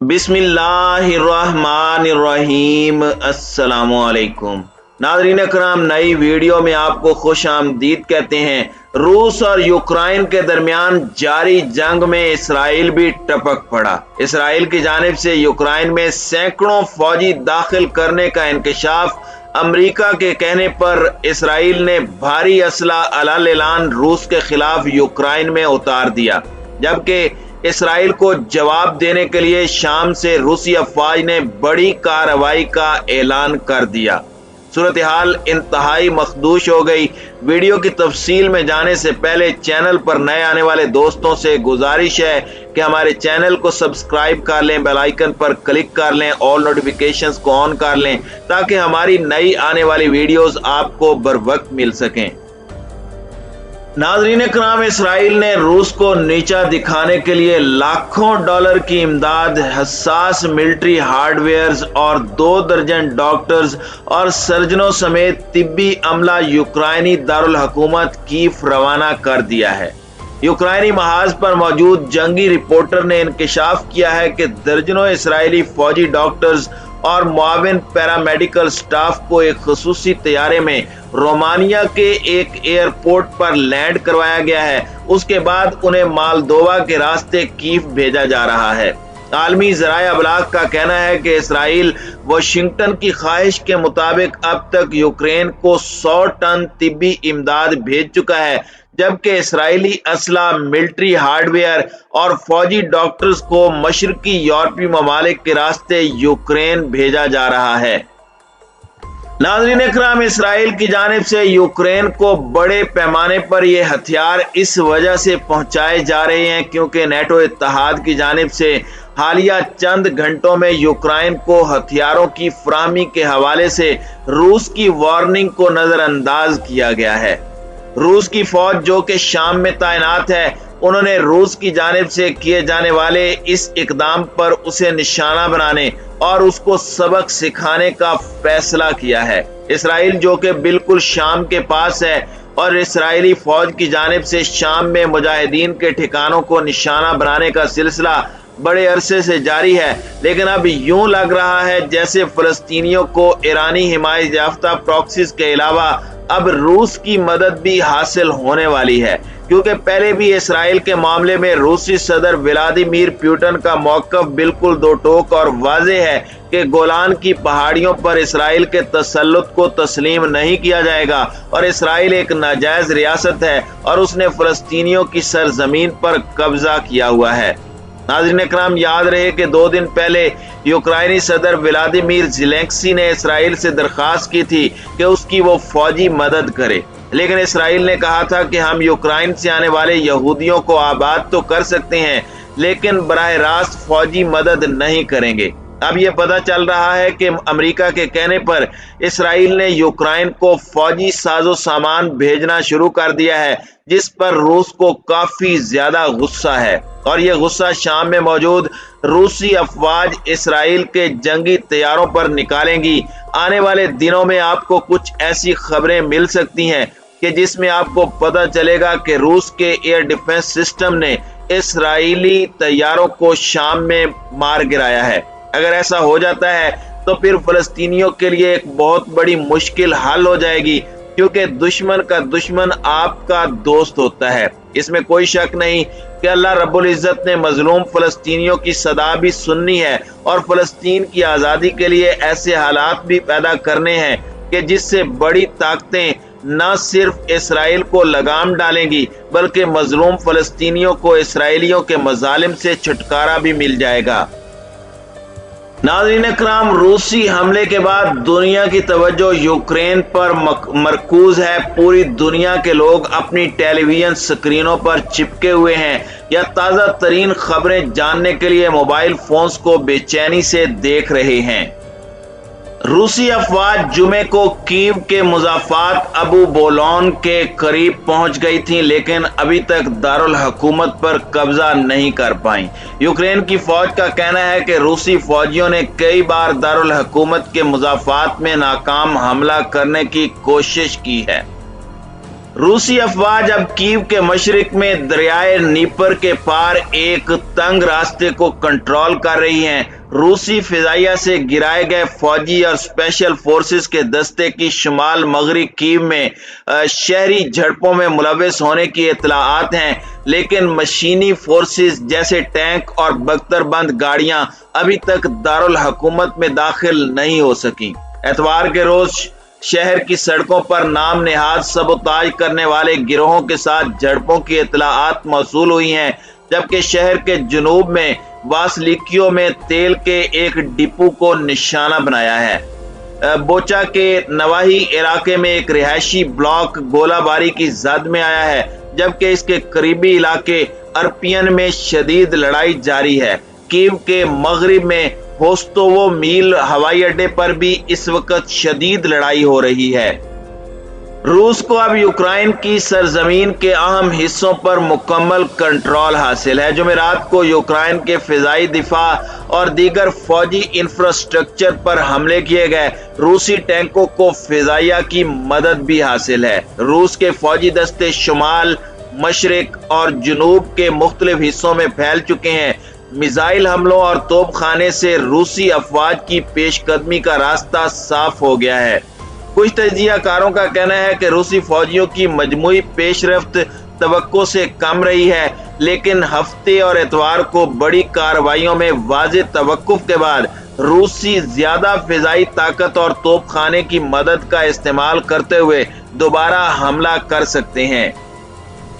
बिस्मिल्लाहिर्रहमानिर्रहीम। अस्सलामुअलैकुम नाज़रीन कराम, नई वीडियो में आपको खुश आमदीद कहते हैं। रूस और यूक्रेन के दरमियान जारी जंग में इसराइल भी टपक पड़ा। इसराइल की जानिब से यूक्रेन में सैकड़ों फौजी दाखिल करने का इंकशाफ। अमेरिका के कहने पर इसराइल ने भारी असला अलान रूस के खिलाफ यूक्रेन में उतार दिया, जबकि इसराइल को जवाब देने के लिए शाम से रूसी अफवाज ने बड़ी कार्रवाई का ऐलान कर दिया। सूरत हाल इंतहाई मखदूश हो गई। वीडियो की तफसील में जाने से पहले चैनल पर नए आने वाले दोस्तों से गुजारिश है कि हमारे चैनल को सब्सक्राइब कर लें, बेल आइकन पर क्लिक कर लें, ऑल नोटिफिकेशंस को ऑन कर लें ताकि हमारी नई आने वाली वीडियोस आपको बर वक्त मिल सकें। नाज़रीन कराम, इसराइल ने रूस को नीचा दिखाने के लिए लाखों डॉलर की इमदाद, हसास मिलिट्री हार्डवेयर और 2 दर्जन डॉक्टर्स और सर्जनों समेत तिब्बी अमला यूक्रेनी दारुल हुकूमत कीव रवाना कर दिया है। यूक्रेनी महाज पर मौजूद जंगी रिपोर्टर ने इंकशाफ किया है कि दर्जनों इसराइली फौजी डॉक्टर्स और मुआविन पैरामेडिकल स्टाफ को एक खसूसी तैयारे में रोमानिया के एक एयरपोर्ट पर लैंड करवाया गया है। उसके बाद उन्हें मालदोवा के रास्ते कीव भेजा जा रहा है। आलमी ज़राए अबलाग का कहना है कि इसराइल वाशिंगटन की ख्वाहिश के मुताबिक अब तक यूक्रेन को 100 टन तिब्बी इमदाद भेज चुका है, जबकि इसराइली असला, मिलिट्री हार्डवेयर और फौजी डॉक्टर्स को मशरकी यूरोपीय ममालिक के रास्ते यूक्रेन भेजा जा रहा है। नाज़रीन इकराम, इसराइल की जानिब से यूक्रेन को बड़े पैमाने पर यह हथियार इस वजह से पहुंचाए जा रहे हैं क्योंकि नेटो इत्तेहाद की जानिब से हालिया चंद घंटों में यूक्रेन को हथियारों की फराहमी के हवाले से रूस की वार्निंग को नजरअंदाज किया गया है। रूस की फौज जो कि शाम में तैनात है, उन्होंने रूस की जानिब से किए जाने वाले इस इकदाम पर उसे निशाना बनाने और उसको सबक सिखाने का फैसला किया है। इसराइल जो कि बिल्कुल शाम के पास है और इसराइली फौज की जानिब से शाम में मुजाहिदीन के ठिकानों को निशाना बनाने का सिलसिला बड़े अरसे से जारी है, लेकिन अब यूं लग रहा है जैसे फलस्तीनियों को ईरानी हिमायत याफ्ता प्रॉक्सीज के अलावा अब रूस की मदद भी हासिल होने वाली है, क्योंकि पहले भी इसराइल के मामले में रूसी सदर व्लादिमीर पुतिन का मौक़िफ़ बिल्कुल दो टोक और वाज़ेह है कि गोलान की पहाड़ियों पर इसराइल के तसल्लुत को तस्लीम नहीं किया जाएगा और इसराइल एक नाजायज रियासत है और उसने फलस्तीनियों की सरजमीन पर कब्जा किया हुआ है। नाज़रीन इकराम, याद रहे कि 2 दिन पहले यूक्रेनी सदर व्लादिमीर ज़ेलेंस्की ने इसराइल से दरख्वास्त की थी कि उसकी वो फौजी मदद करे, लेकिन इसराइल ने कहा था कि हम यूक्रेन से आने वाले यहूदियों को आबाद तो कर सकते हैं लेकिन बराह रास्त फौजी मदद नहीं करेंगे। अब यह पता चल रहा है कि अमेरिका के कहने पर इसराइल ने यूक्रेन को फौजी साजो सामान भेजना शुरू कर दिया है, जिस पर रूस को काफी ज्यादा गुस्सा है और यह गुस्सा शाम में मौजूद रूसी अफवाज इसराइल के जंगी तैयारों पर निकालेंगी। आने वाले दिनों में आपको कुछ ऐसी खबरें मिल सकती हैं कि जिसमें आपको पता चलेगा कि रूस के एयर डिफेंस सिस्टम ने इसराइली तैयारों को शाम में मार गिराया है। अगर ऐसा हो जाता है तो फिर फलस्तीनियों के लिए एक बहुत बड़ी मुश्किल हल हो जाएगी, क्योंकि दुश्मन का दुश्मन आपका दोस्त होता है। इसमें कोई शक नहीं कि अल्लाह रब्बुल इज्जत ने मजलूम फलस्तीनियों की सदा भी सुननी है और फलस्तीन की आज़ादी के लिए ऐसे हालात भी पैदा करने हैं कि जिससे बड़ी ताकतें न सिर्फ इसराइल को लगाम डालेंगी बल्कि मजलूम फलस्तीनियों को इसराइलियों के मजालिम से छुटकारा भी मिल जाएगा। नाज़रीन इकराम, रूसी हमले के बाद दुनिया की तवज्जो यूक्रेन पर मरकूज है। पूरी दुनिया के लोग अपनी टेलीविजन स्क्रीनों पर चिपके हुए हैं या ताज़ा तरीन खबरें जानने के लिए मोबाइल फोन्स को बेचैनी से देख रहे हैं। रूसी अफवाज जुमे को कीव के मुज़ाफ़ात अबू बोलोन के करीब पहुंच गई थी, लेकिन अभी तक दारुल हुकूमत पर कब्जा नहीं कर पाई। यूक्रेन की फौज का कहना है कि रूसी फौजियों ने कई बार दारुल हुकूमत के मुज़ाफ़ात में नाकाम हमला करने की कोशिश की है। रूसी अफवाज अब कीव के मशरिक में दरियाए नीपर के पार एक तंग रास्ते को कंट्रोल कर रही हैं। रूसी फिजाइया से गिराए गए फौजी और स्पेशल फोर्सेस के दस्ते की शुमाल मगरबी कीव में शहरी झड़पों में मुलविस होने की इत्तलाआत हैं, लेकिन मशीनी फोर्सेस जैसे टैंक और बख्तरबंद गाड़ियां अभी तक दारुल हुकूमत में दाखिल नहीं हो सकी। एतवार के रोज शहर की सड़कों पर नाम नेहाद सबोताज करने वाले गिरोहों के साथ झड़पों की इत्तलाआत मौसूल हुई हैं, जबकि शहर के जुनूब में वासलिकियो में तेल के एक डिपो को निशाना बनाया है। बोचा के नवाही इलाके में एक रिहायशी ब्लॉक गोलाबारी की जद में आया है, जबकि इसके करीबी इलाके अर्पियन में शदीद लड़ाई जारी है। कीव के मगरिब में होस्तोवो मील हवाई अड्डे पर भी इस वक्त शदीद लड़ाई हो रही है। रूस को अब यूक्रेन की सरजमीन के अहम हिस्सों पर मुकम्मल कंट्रोल हासिल है। जुमेरात को यूक्रेन के फिजाई दिफा और दीगर फौजी इंफ्रास्ट्रक्चर पर हमले किए गए। रूसी टैंकों को फिजाइया की मदद भी हासिल है। रूस के फौजी दस्ते शुमाल, मशरिक और जुनूब के मुख्तलिफ हिस्सों में फैल चुके हैं। मिसाइल हमलों और तोपखाने से रूसी अफवाज की पेशकदमी का रास्ता साफ हो गया है। कुछ तजियाकारों का कहना है कि रूसी फौजियों की मजमूई पेशरफ्त तवक्को से कम रही है, लेकिन हफ्ते और एतवार को बड़ी कार्रवाइयों में वाज़ेह तवक्कुफ के बाद रूसी ज्यादा फिजाई ताकत और तोपखाने की मदद का इस्तेमाल करते हुए दोबारा हमला कर सकते हैं।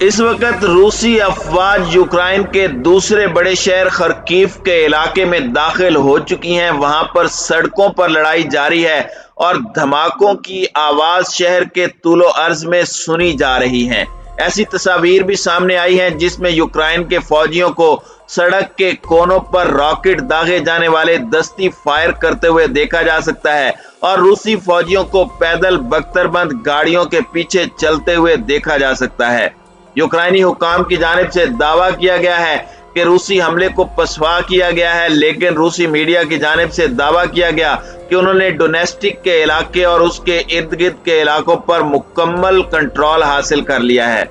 इस वक्त रूसी अफवाज यूक्रेन के दूसरे बड़े शहर खरकीव के इलाके में दाखिल हो चुकी हैं। वहां पर सड़कों पर लड़ाई जारी है और धमाकों की आवाज शहर के तूलो अर्ज में सुनी जा रही हैं। ऐसी तस्वीर भी सामने आई हैं जिसमें यूक्रेन के फौजियों को सड़क के कोनों पर रॉकेट दागे जाने वाले दस्ती फायर करते हुए देखा जा सकता है और रूसी फौजियों को पैदल बख्तरबंद गाड़ियों के पीछे चलते हुए देखा जा सकता है। यूक्रेनी हुकाम की जानिब से दावा किया गया है कि रूसी हमले को पसवा किया गया है, लेकिन रूसी मीडिया की जानिब से दावा किया गया कि उन्होंने डोनेस्टिक के इलाके और उसके इर्द गिर्द के इलाकों पर मुकम्मल कंट्रोल हासिल कर लिया है।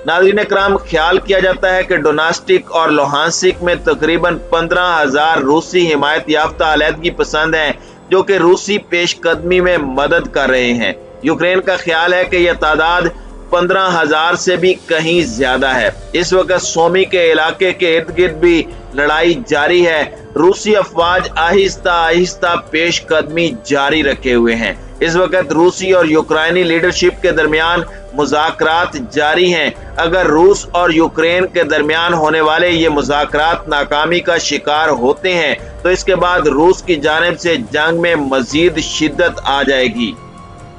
नाज़रीन इकराम, ख्याल किया जाता है कि डोनेस्टिक और लोहांसिक में तकरीबन 15,000 रूसी हिमायत याफ्ता अलहदगी पसंद हैं, जो कि रूसी पेशकदमी में मदद कर रहे हैं। यूक्रेन का ख्याल है कि यह तादाद 15,000 से भी कहीं ज्यादा है। इस वक्त सोमी के इलाके के इर्द गिर्द भी लड़ाई जारी है। रूसी अफवाज आहिस्ता आहिस्ता पेश कदमी जारी रखे हुए हैं। इस वक्त रूसी और यूक्रेनी लीडरशिप के दरमियान मुज़ाकरात जारी हैं। अगर रूस और यूक्रेन के दरमियान होने वाले ये मुज़ाकरात नाकामी का शिकार होते हैं तो इसके बाद रूस की जानिब से जंग में मजीद शिद्दत आ जाएगी।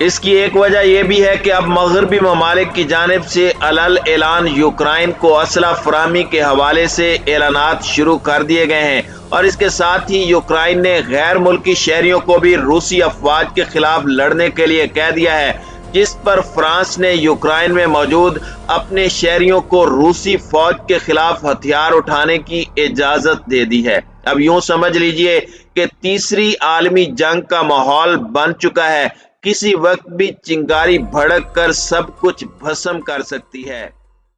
इसकी एक वजह यह भी है कि अब मगरबी ममालिक की जानिब से अलल ऐलान यूक्रेन को असला फराहमी के हवाले से ऐलानात शुरू कर दिए गए हैं और इसके साथ ही यूक्रेन ने गैर मुल्की शहरियों को भी रूसी अफवाज के खिलाफ लड़ने के लिए कह दिया है, जिस पर फ्रांस ने यूक्रेन में मौजूद अपने शहरियों को रूसी फौज के खिलाफ हथियार उठाने की इजाजत दे दी है। अब यूं समझ लीजिए कि तीसरी आलमी जंग का माहौल बन चुका है। किसी वक्त भी चिंगारी भड़क कर सब कुछ भस्म कर सकती है।